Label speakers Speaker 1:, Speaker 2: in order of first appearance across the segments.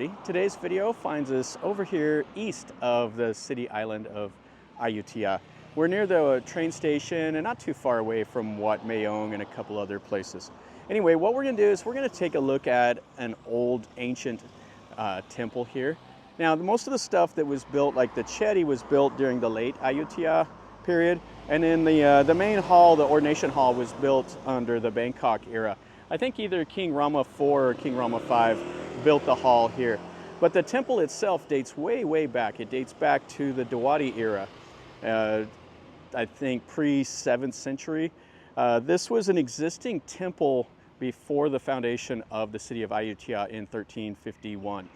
Speaker 1: everybody. Today's video finds us over here east of the city island of Ayutthaya. We're near the train station and not too far away from Wat Deim and a couple other places. Anyway, what we're going to do is we're going to take a look at an old ancient temple here. Now, most of the stuff that was built, like the Chedi, was built during the late Ayutthaya period, and then the main hall, the ordination hall, was built under the Bangkok era. I think either King Rama IV or King Rama V built the hall here. But the temple itself dates way back. It dates back to the Dawati era, I think pre-7th century. This was an existing temple before the foundation of the city of Ayutthaya in 1351.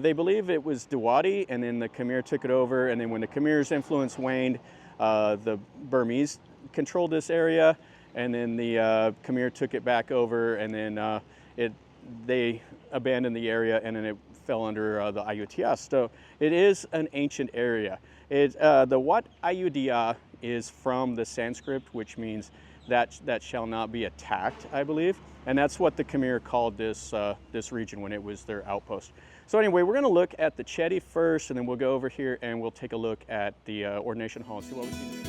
Speaker 1: They believe it was Dawati, and then the Khmer took it over, and then when the Khmer's influence waned, the Burmese controlled this area, and then the Khmer took it back over, and then they abandoned the area, and then it fell under the Ayutthaya. So it is an ancient area. The Wat Ayodhya is from the Sanskrit, which means that shall not be attacked, I believe. And that's what the Khmer called this region when it was their outpost. So anyway, we're going to look at the Chedi first, and then we'll go over here and we'll take a look at the ordination hall and see what we see.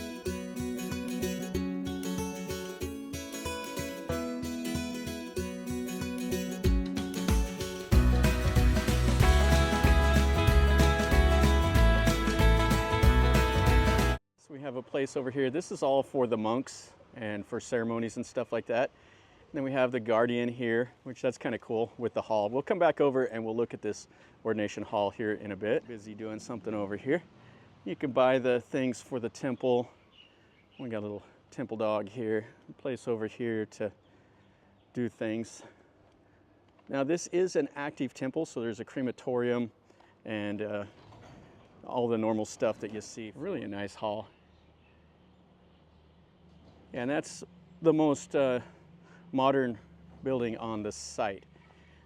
Speaker 1: We have a place over here. This is all for the monks and for ceremonies and stuff like that. And then we have the guardian here, which that's kind of cool with the hall. We'll come back over and we'll look at this ordination hall here in a bit. Busy doing something over here. You can buy the things for the temple. We got a little temple dog here, a place over here to do things. Now this is an active temple, so there's a crematorium and all the normal stuff that you see. Really a nice hall. And that's the most modern building on the site.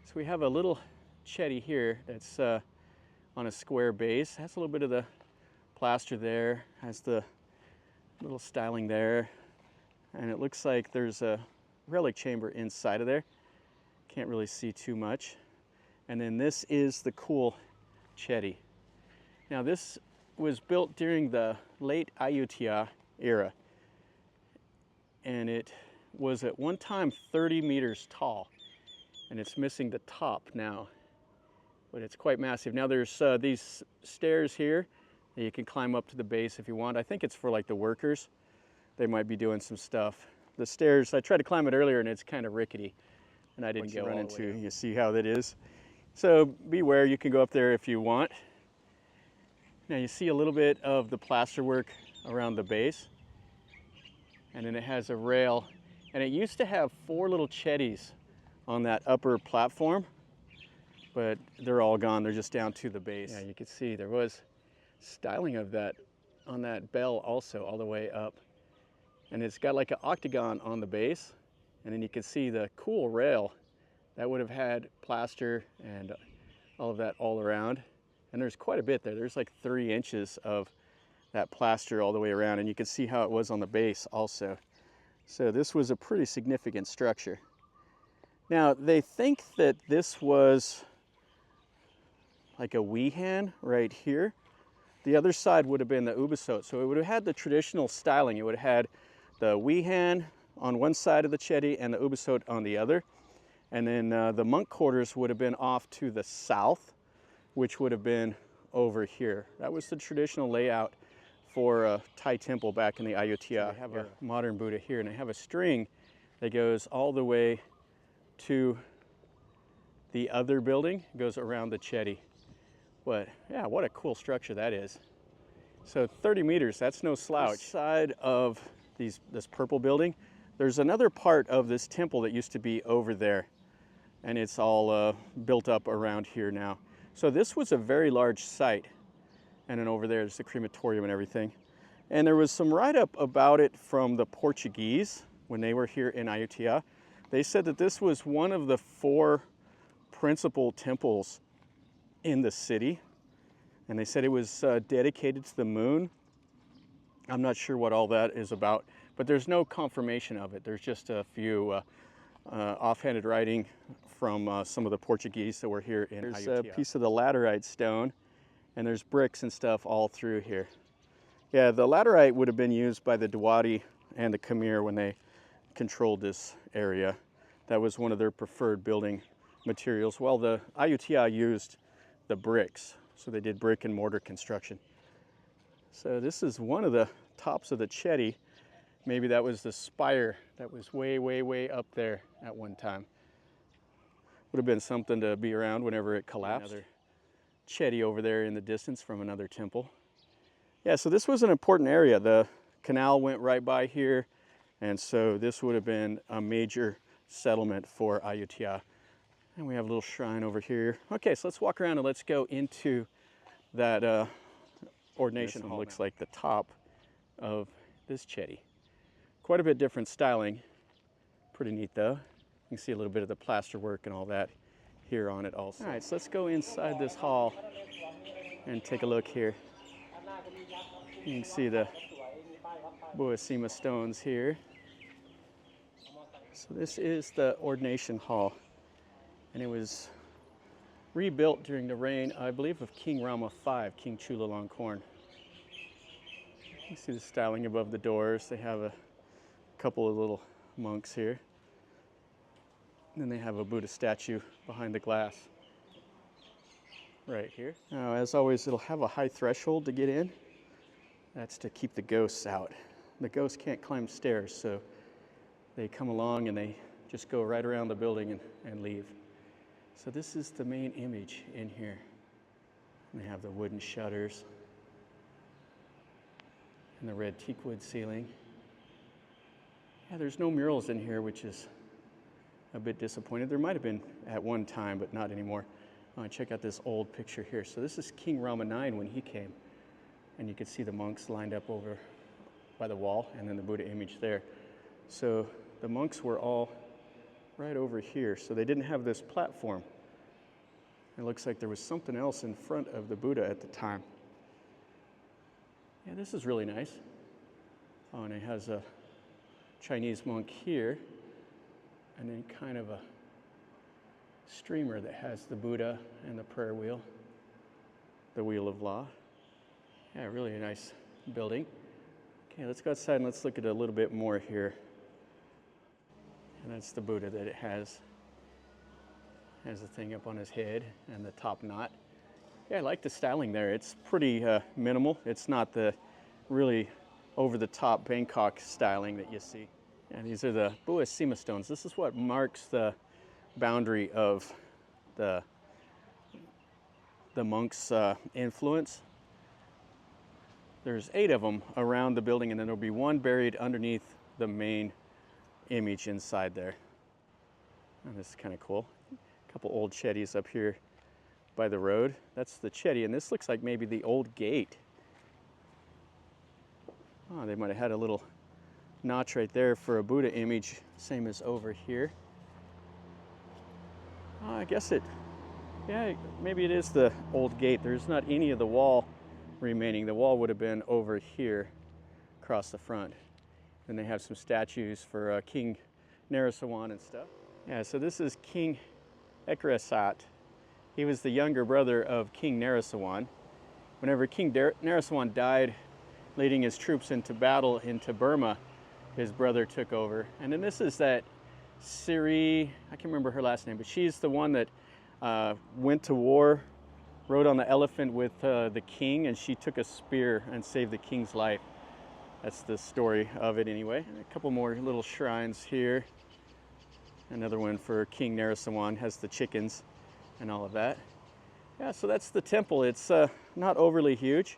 Speaker 1: So we have a little Chedi here that's on a square base. Has a little bit of the plaster there, has the little styling there, and it looks like there's a relic chamber inside of there. Can't really see too much. And then this is the cool Chedi. Now this was built during the late Ayutthaya era, and it was at one time 30 meters tall, and it's missing the top now, but it's quite massive. Now there's these stairs here that you can climb up to the base if you want. I think it's for like the workers. They might be doing some stuff. The stairs, I tried to climb it earlier and it's kind of rickety, and I didn't go run into. You see how that is. So beware, you can go up there if you want. Now you see a little bit of the plasterwork around the base, and then it has a rail, and it used to have 4 little Chedis on that upper platform, but they're all gone. They're just down to the base. Yeah, you can see there was styling of that on that bell also all the way up, and it's got like an octagon on the base, and then you can see the cool rail that would have had plaster and all of that all around, and there's quite a bit there. There's like 3 inches of that plaster all the way around, and you can see how it was on the base also. So this was a pretty significant structure. Now they think that this was like a Wehan right here. The other side would have been the Ubasot, so it would have had the traditional styling. It would have had the Wehan on one side of the Chedi and the Ubasot on the other, and then the monk quarters would have been off to the south, which would have been over here. That was the traditional layout for a Thai temple back in the Ayutthaya. I have a modern Buddha here, and I have a string that goes all the way to the other building. It goes around the Chedi. But yeah, what a cool structure that is. So 30 meters, that's no slouch. Side of this purple building, there's another part of this temple that used to be over there, and it's all built up around here now. So this was a very large site. And then over there's the crematorium and everything. And there was some write-up about it from the Portuguese when they were here in Ayutthaya. They said that this was one of the 4 principal temples in the city. And they said it was dedicated to the moon. I'm not sure what all that is about, but there's no confirmation of it. There's just a few offhanded writing from some of the Portuguese that were here in Ayutthaya. There's a piece of the laterite stone, and there's bricks and stuff all through here. Yeah, the laterite would have been used by the Dawati and the Khmer when they controlled this area. That was one of their preferred building materials. Well, the Ayutthaya used the bricks, so they did brick and mortar construction. So this is one of the tops of the Chedi. Maybe that was the spire that was way, way, way up there at one time. Would have been something to be around whenever it collapsed. Another Chedi over there in the distance from another temple. Yeah, so this was an important area. The canal went right by here, and so this would have been a major settlement for Ayutthaya. And we have a little shrine over here. Okay, so let's walk around and let's go into that ordination hall. Looks like the top of this Chedi. Quite a bit different styling. Pretty neat though. You can see a little bit of the plaster work and all that here on it also. All right, so let's go inside this hall and take a look here. You can see the Buasima stones here. So this is the ordination hall, and it was rebuilt during the reign, I believe, of King Rama V, King Chulalongkorn. You see the styling above the doors. They have a couple of little monks here. And then they have a Buddha statue behind the glass right here. Now, as always, it'll have a high threshold to get in. That's to keep the ghosts out. The ghosts can't climb stairs, so they come along and they just go right around the building and leave. So this is the main image in here. And they have the wooden shutters and the red teakwood ceiling. Yeah, there's no murals in here, which is a bit disappointed. There might have been at one time, but not anymore. Check out this old picture here. So this is King Rama IX when he came. And you can see the monks lined up over by the wall, and then the Buddha image there. So the monks were all right over here. So they didn't have this platform. It looks like there was something else in front of the Buddha at the time. Yeah, this is really nice. Oh, and it has a Chinese monk here, and then kind of a streamer that has the Buddha and the prayer wheel, the wheel of law. Yeah, really a nice building. Okay, let's go outside and let's look at a little bit more here. And that's the Buddha that it has. Has the thing up on his head and the top knot. Yeah, I like the styling there. It's pretty minimal. It's not the really over-the-top Bangkok styling that you see. And these are the Buasima stones. This is what marks the boundary of the monks' influence. There's 8 of them around the building, and then there'll be one buried underneath the main image inside there. And this is kind of cool. A couple old Chedis up here by the road. That's the Chedi, and this looks like maybe the old gate. Oh, they might have had a little notch right there for a Buddha image, same as over here. Oh, I guess yeah, maybe it is the old gate. There's not any of the wall remaining. The wall would have been over here across the front. Then they have some statues for King Naresuan and stuff. Yeah, so this is King Ekresat. He was the younger brother of King Naresuan. Whenever King Naresuan died, leading his troops into battle into Burma, his brother took over. And then this is that Sri, I can't remember her last name, but she's the one that went to war, rode on the elephant with the king, and she took a spear and saved the king's life. That's the story of it anyway. And a couple more little shrines here. Another one for King Naresuan, has the chickens and all of that. Yeah, so that's the temple. It's not overly huge.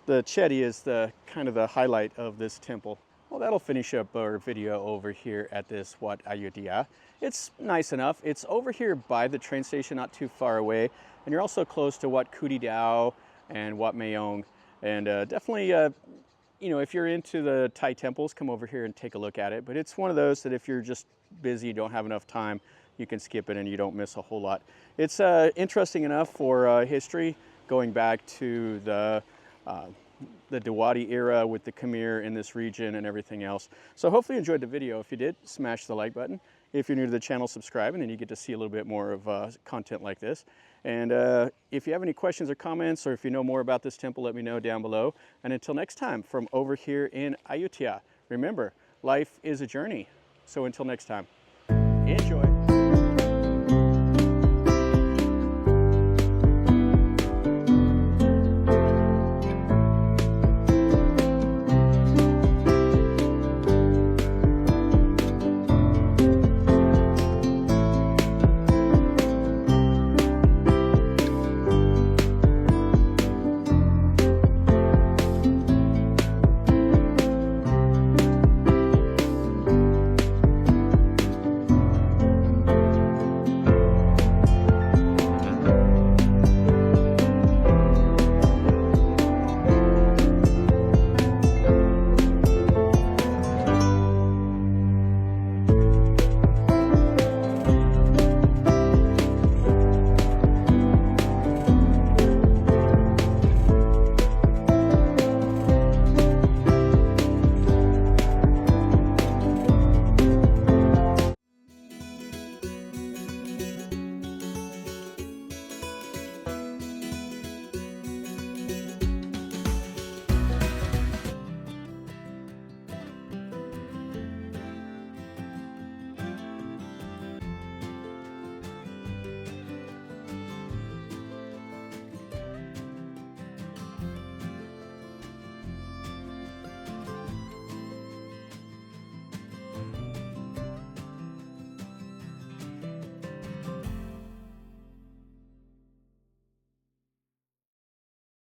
Speaker 1: The Chedi is the kind of the highlight of this temple. Well, that'll finish up our video over here at this Wat Ayodhya. It's nice enough. It's over here by the train station, not too far away. And you're also close to Wat Kudi Dao and Wat Mayong. And definitely, you know, if you're into the Thai temples, come over here and take a look at it. But it's one of those that if you're just busy, don't have enough time, you can skip it and you don't miss a whole lot. It's interesting enough for history, going back to the Dawati era with the Khmer in this region and everything else. So hopefully you enjoyed the video. If you did, smash the like button. If you're new to the channel, subscribe, and then you get to see a little bit more of content like this. And if you have any questions or comments, or if you know more about this temple, let me know down below. And until next time, from over here in Ayutthaya, remember, life is a journey. So until next time, enjoy.